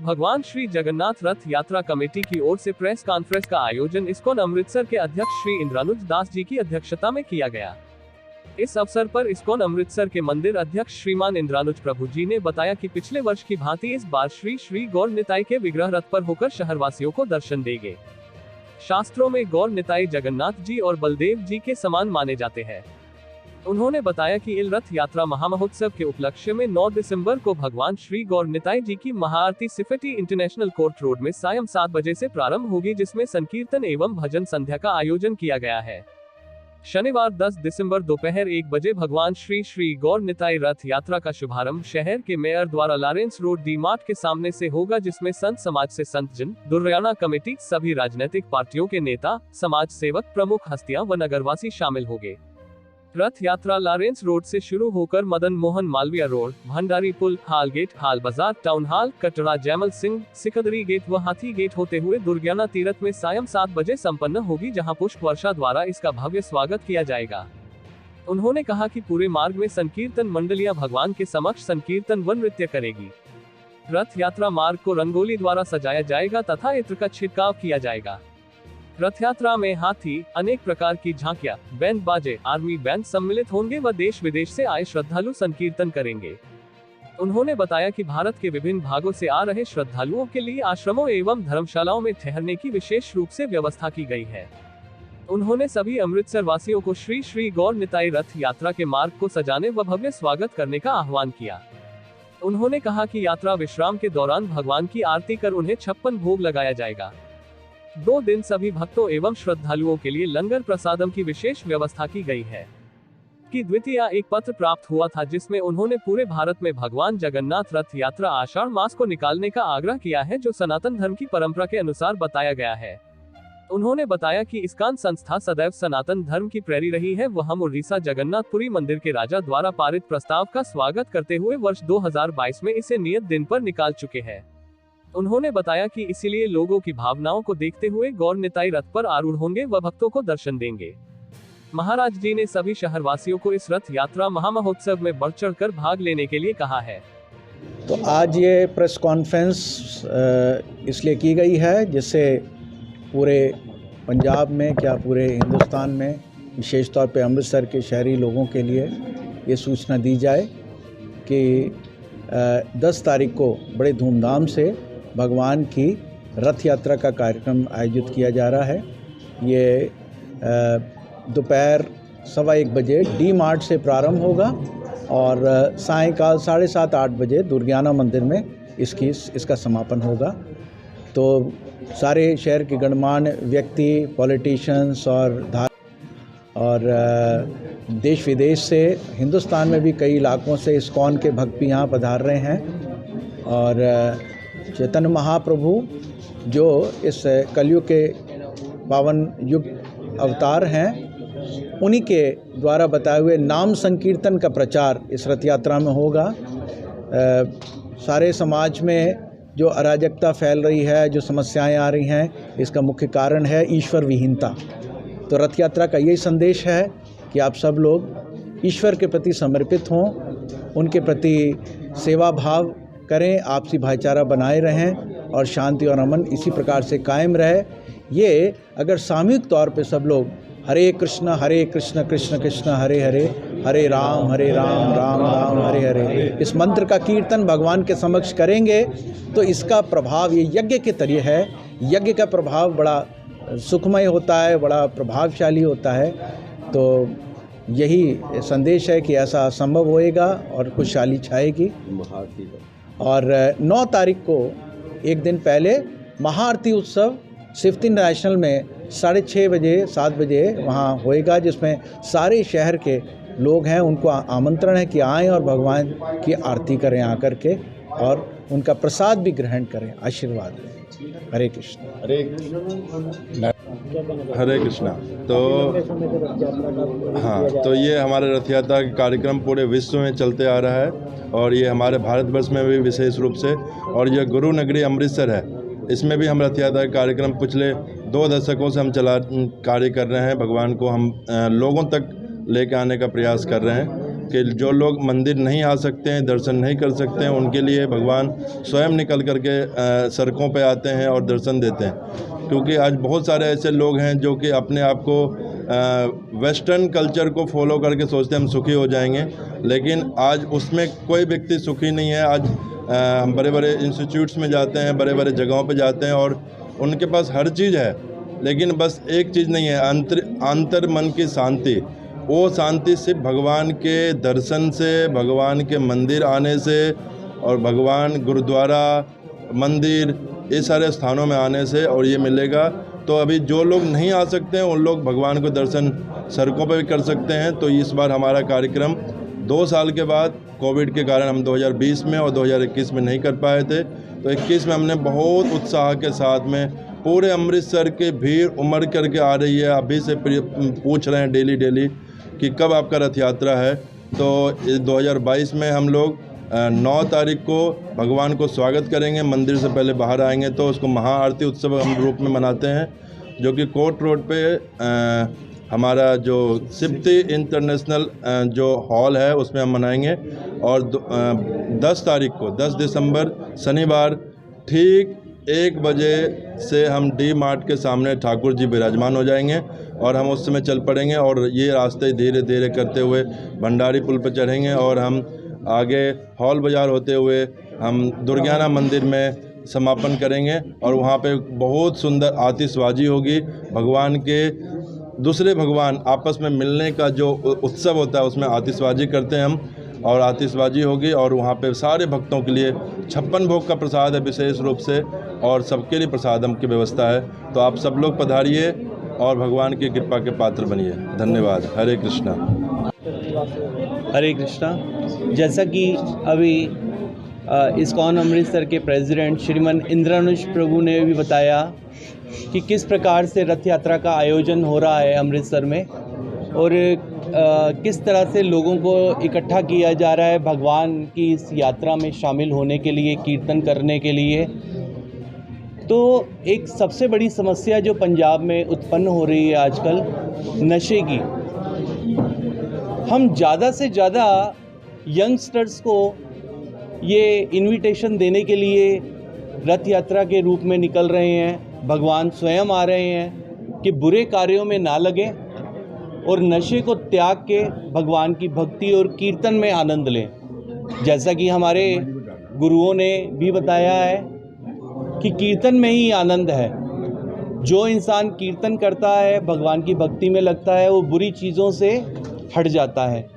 भगवान श्री जगन्नाथ रथ यात्रा कमेटी की ओर से प्रेस कॉन्फ्रेंस का आयोजन इस्कॉन अमृतसर के अध्यक्ष श्री इंद्रानुज दास जी की अध्यक्षता में किया गया। इस अवसर पर इस्कॉन अमृतसर के मंदिर अध्यक्ष श्रीमान इंद्रानुज प्रभु जी ने बताया कि पिछले वर्ष की भांति इस बार श्री श्री गौर निताई के विग्रह रथ पर होकर शहरवासियों को दर्शन देंगे। शास्त्रों में गौर निताई जगन्नाथ जी और बलदेव जी के समान माने जाते हैं। उन्होंने बताया कि इल रथ यात्रा महामहोत्सव के उपलक्ष्य में 9 दिसंबर को भगवान श्री गौर निताई जी की महाआरती सिफेटी इंटरनेशनल कोर्ट रोड में सायं 7 बजे से प्रारंभ होगी, जिसमें संकीर्तन एवं भजन संध्या का आयोजन किया गया है। शनिवार 10 दिसंबर दोपहर 1 बजे भगवान श्री श्री गौर निताई रथ यात्रा का शुभारंभ शहर के मेयर द्वारा लॉरेंस रोड डी मार्ट के सामने से होगा, जिसमें संत समाज से संत जन, दुर्याना कमेटी, सभी राजनीतिक पार्टियों के नेता, समाज सेवक, प्रमुख हस्तियां व नगरवासी शामिल होंगे। रथ यात्रा लॉरेंस रोड से शुरू होकर मदन मोहन मालवीय रोड, भंडारी पुल, हाल गेट, हाल बाजार, town hall, Katra, Jaimal Singh, सिकंदरी gate व हाथी गेट होते हुए दुर्गियाना तीर्थ में सायं 7 बजे संपन्न होगी, जहां पुष्प वर्षा द्वारा इसका भव्य स्वागत किया जाएगा। उन्होंने कहा कि पूरे मार्ग में संकीर्तन मंडलियां भगवान के समक्ष संकीर्तन व नृत्य करेगी। रथ यात्रा मार्ग को रंगोली द्वारा सजाया जाएगा तथा इत्र का छिड़काव किया जाएगा। रथ यात्रा में हाथी, अनेक प्रकार की झांकियां, बैंड बाजे, आर्मी बैंड सम्मिलित होंगे व देश विदेश से आए श्रद्धालु संकीर्तन करेंगे। उन्होंने बताया कि भारत के विभिन्न भागों से आ रहे श्रद्धालुओं के लिए आश्रमों एवं धर्मशालाओं में ठहरने की विशेष रूप से व्यवस्था की गई है। उन्होंने सभी अमृतसर वासियों को श्री श्री गौर निताई रथ यात्रा के मार्ग को सजाने व भव्य स्वागत करने का आह्वान किया। उन्होंने कहा कि यात्रा विश्राम के दौरान भगवान की आरती कर उन्हें 56 भोग लगाया जाएगा। 2 दिन सभी भक्तों एवं श्रद्धालुओं के लिए लंगर प्रसादम की विशेष व्यवस्था की गई है। कि द्वितीय एक पत्र प्राप्त हुआ था, जिसमें उन्होंने पूरे भारत में भगवान जगन्नाथ रथ यात्रा आषाढ़ मास को निकालने का आग्रह किया है, जो सनातन धर्म की परंपरा के अनुसार बताया गया है। उन्होंने बताया कि इस्कॉन संस्था सदैव सनातन धर्म की प्रेरी रही है व हम उड़ीसा जगन्नाथपुरी मंदिर के राजा द्वारा पारित प्रस्ताव का स्वागत करते हुए वर्ष 2022 में इसे नियत दिन पर निकाल चुके हैं। उन्होंने बताया कि इसीलिए लोगों की भावनाओं को देखते हुए गौर निताई रथ पर आरूढ़ होंगे व भक्तों को दर्शन देंगे। महाराज जी ने सभी शहरवासियों को इस रथ यात्रा महामहोत्सव में बढ़ चढ़कर भाग लेने के लिए कहा है। तो आज ये प्रेस कॉन्फ्रेंस इसलिए की गई है जिससे पूरे पंजाब में क्या पूरे हिंदुस्तान में विशेष तौर पे अमृतसर के शहरी लोगों के लिए ये सूचना दी जाए कि 10 तारीख को बड़े धूमधाम से भगवान की रथ यात्रा का कार्यक्रम आयोजित किया जा रहा है। ये दोपहर 1:15 बजे डी मार्ट से प्रारंभ होगा और सायंकाल 7:30-8 बजे दुर्गियाना मंदिर में इसका समापन होगा। तो सारे शहर के गणमान्य व्यक्ति, पॉलिटिशियंस और देश विदेश से, हिंदुस्तान में भी कई इलाकों से इस्कॉन के भक्त भी यहाँ पधार रहे हैं। और चैतन्य महाप्रभु जो इस कलयुग के पावन युग अवतार हैं, उन्हीं के द्वारा बताए हुए नाम संकीर्तन का प्रचार इस रथ यात्रा में होगा। सारे समाज में जो अराजकता फैल रही है, जो समस्याएं आ रही हैं, इसका मुख्य कारण है ईश्वर विहीनता। तो रथ यात्रा का यही संदेश है कि आप सब लोग ईश्वर के प्रति समर्पित हों, उनके प्रति सेवा भाव करें, आपसी भाईचारा बनाए रहें और शांति और अमन इसी प्रकार से कायम रहे। ये अगर सामूहिक तौर पे सब लोग हरे कृष्ण कृष्ण कृष्ण हरे हरे, हरे राम राम राम हरे हरे, इस मंत्र का कीर्तन भगवान के समक्ष करेंगे तो इसका प्रभाव ये यज्ञ के तरीके है। यज्ञ का प्रभाव बड़ा सुखमय होता है, बड़ा प्रभावशाली होता है। तो यही संदेश है कि ऐसा संभव होएगा और खुशहाली छाएगी। और 9 तारीख को एक दिन पहले महाआरती उत्सव सिफ्ट इंटरनेशनल में 6:30 बजे 7 बजे वहाँ होएगा, जिसमें सारे शहर के लोग हैं उनको आमंत्रण है कि आएँ और भगवान की आरती करें आकर के और उनका प्रसाद भी ग्रहण करें, आशीर्वाद लें। हरे कृष्ण। हरे कृष्णा। तो हाँ, तो ये हमारे रथ यात्रा का कार्यक्रम पूरे विश्व में चलते आ रहा है और ये हमारे भारतवर्ष में भी विशेष रूप से, और ये गुरु नगरी अमृतसर है, इसमें भी हम रथ यात्रा का कार्यक्रम पिछले 2 दशकों से हम कार्य कर रहे हैं। भगवान को हम लोगों तक लेकर आने का प्रयास कर रहे हैं। कि जो लोग मंदिर नहीं आ सकते हैं, दर्शन नहीं कर सकते हैं, उनके लिए भगवान स्वयं निकल करके सड़कों पे आते हैं और दर्शन देते हैं। क्योंकि आज बहुत सारे ऐसे लोग हैं जो कि अपने आप को वेस्टर्न कल्चर को फॉलो करके सोचते हैं हम सुखी हो जाएंगे, लेकिन आज उसमें कोई व्यक्ति सुखी नहीं है। आज हम बड़े बड़े इंस्टीट्यूट्स में जाते हैं, बड़े बड़े जगहों पे जाते हैं और उनके पास हर चीज़ है, लेकिन बस एक चीज़ नहीं है, अंतर मन की शांति। वो शांति सिर्फ भगवान के दर्शन से, भगवान के मंदिर आने से और भगवान गुरुद्वारा, मंदिर, ये सारे स्थानों में आने से और ये मिलेगा। तो अभी जो लोग नहीं आ सकते हैं उन लोग भगवान को दर्शन सड़कों पर भी कर सकते हैं। तो इस बार हमारा कार्यक्रम 2 साल के बाद कोविड के कारण हम 2020 में और 2021 में नहीं कर पाए थे, तो 21 में हमने बहुत उत्साह के साथ में पूरे अमृतसर की भीड़ उमड़ करके आ रही है। अभी से पूछ रहे हैं डेली कि कब आपका रथ यात्रा है। तो 2022 में हम लोग 9 तारीख को भगवान को स्वागत करेंगे, मंदिर से पहले बाहर आएंगे तो उसको महाआरती उत्सव हम रूप में मनाते हैं, जो कि कोर्ट रोड पे हमारा जो सिप्ती इंटरनेशनल जो हॉल है उसमें हम मनाएंगे। और 10 तारीख को 10 दिसंबर शनिवार ठीक 1 बजे से हम डी मार्ट के सामने ठाकुर जी विराजमान हो जाएंगे और हम उस समय चल पड़ेंगे और ये रास्ते धीरे धीरे करते हुए भंडारी पुल पर चढ़ेंगे और हम आगे हॉल बाज़ार होते हुए हम दुर्गाना मंदिर में समापन करेंगे और वहाँ पे बहुत सुंदर आतिशबाजी होगी। भगवान के दूसरे भगवान आपस में मिलने का जो उत्सव होता है उसमें आतिशबाजी करते हैं हम, और आतिशबाजी होगी और वहाँ पे सारे भक्तों के लिए 56 भोग का प्रसाद है विशेष रूप से, और सबके लिए प्रसादम की व्यवस्था है। तो आप सब लोग पधारिए और भगवान की कृपा के पात्र बनिए। धन्यवाद। हरे कृष्णा। हरे कृष्णा। जैसा कि अभी इस्कॉन अमृतसर के प्रेसिडेंट श्रीमान इंद्रानुज प्रभु ने भी बताया कि किस प्रकार से रथ यात्रा का आयोजन हो रहा है अमृतसर में और किस तरह से लोगों को इकट्ठा किया जा रहा है भगवान की इस यात्रा में शामिल होने के लिए, कीर्तन करने के लिए। तो एक सबसे बड़ी समस्या जो पंजाब में उत्पन्न हो रही है आजकल, नशे की। हम ज़्यादा से ज़्यादा यंगस्टर्स को ये इनविटेशन देने के लिए रथ यात्रा के रूप में निकल रहे हैं, भगवान स्वयं आ रहे हैं कि बुरे कार्यों में ना लगें और नशे को त्याग के भगवान की भक्ति और कीर्तन में आनंद लें। जैसा कि हमारे गुरुओं ने भी बताया है कि कीर्तन में ही आनंद है। जो इंसान कीर्तन करता है, भगवान की भक्ति में लगता है, वो बुरी चीज़ों से हट जाता है।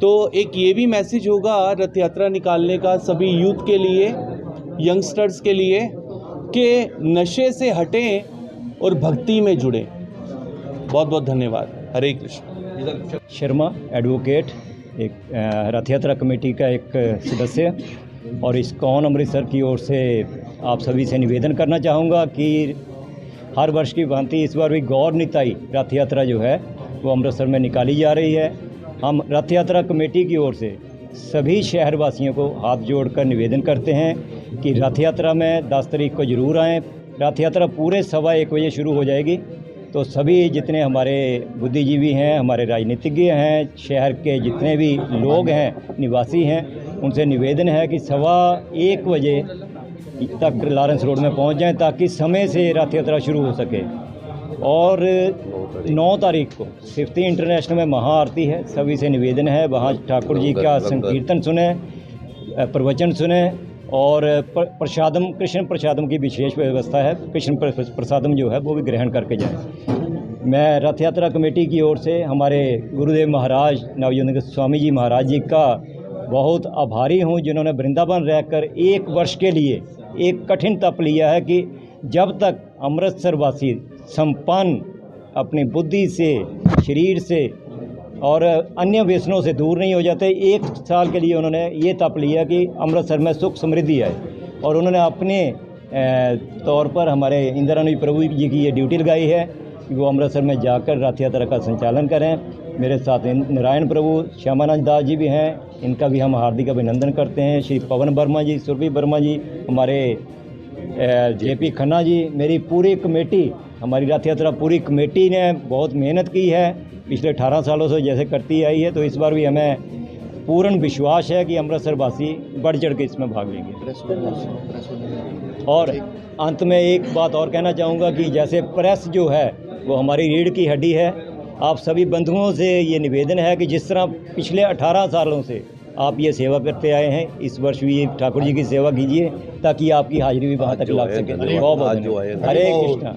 तो एक ये भी मैसेज होगा रथ यात्रा निकालने का सभी यूथ के लिए, यंगस्टर्स के लिए, कि नशे से हटें और भक्ति में जुड़ें। बहुत बहुत धन्यवाद। हरे कृष्ण। शर्मा एडवोकेट, एक रथ यात्रा कमेटी का एक सदस्य, और इस्कॉन अमृतसर की ओर से आप सभी से निवेदन करना चाहूँगा कि हर वर्ष की भांति इस बार भी गौर निताई रथ यात्रा जो है वो अमृतसर में निकाली जा रही है। हम रथ यात्रा कमेटी की ओर से सभी शहरवासियों को हाथ जोड़कर निवेदन करते हैं कि रथ यात्रा में 10 तारीख को ज़रूर आएँ। रथ यात्रा पूरे 1:15 बजे शुरू हो जाएगी। तो सभी जितने हमारे बुद्धिजीवी हैं, हमारे राजनीतिज्ञ हैं, शहर के जितने भी लोग हैं, निवासी हैं, उनसे निवेदन है कि 1:15 बजे तक लॉरेंस रोड में पहुंच जाएं ताकि समय से रथ यात्रा शुरू हो सके। और 9 तारीख को सिफ्ती इंटरनेशनल में महाआरती है। सभी से निवेदन है वहाँ ठाकुर जी का संकीर्तन सुने, प्रवचन सुने और प्रसादम, कृष्ण प्रसादम की विशेष व्यवस्था है। कृष्ण प्रसादम जो है वो भी ग्रहण करके जाएं। मैं रथ यात्रा कमेटी की ओर से हमारे गुरुदेव महाराज नवयुग स्वामी जी महाराज जी का बहुत आभारी हूँ, जिन्होंने वृंदावन रहकर 1 वर्ष के लिए एक कठिन तप लिया है कि जब तक अमृतसर वासी संपन्न अपनी बुद्धि से, शरीर से और अन्य व्यसनों से दूर नहीं हो जाते, 1 साल के लिए उन्होंने ये तप लिया कि अमृतसर में सुख समृद्धि आए। और उन्होंने अपने तौर पर हमारे इंद्रानुज प्रभु जी की ये ड्यूटी लगाई है कि वो अमृतसर में जाकर रथ यात्रा का संचालन करें। मेरे साथ नारायण प्रभु, श्यामानंद दास जी भी हैं, इनका भी हम हार्दिक अभिनंदन करते हैं। श्री पवन वर्मा जी, सुरभि वर्मा जी, हमारे जेपी खन्ना जी, मेरी पूरी कमेटी, हमारी रथ यात्रा पूरी कमेटी ने बहुत मेहनत की है पिछले 18 सालों से जैसे करती आई है। तो इस बार भी हमें पूर्ण विश्वास है कि अमृतसर वासी बढ़ चढ़ के इसमें भाग लेंगे। और अंत में एक बात और कहना चाहूँगा कि जैसे प्रेस जो है वो हमारी रीढ़ की हड्डी है। आप सभी बंधुओं से ये निवेदन है कि जिस तरह पिछले 18 सालों से आप ये सेवा करते आए हैं, इस वर्ष भी ठाकुर जी की सेवा कीजिए ताकि आपकी हाजिरी भी वहाँ तक लग सके। बहुत बहुत हरे कृष्णा।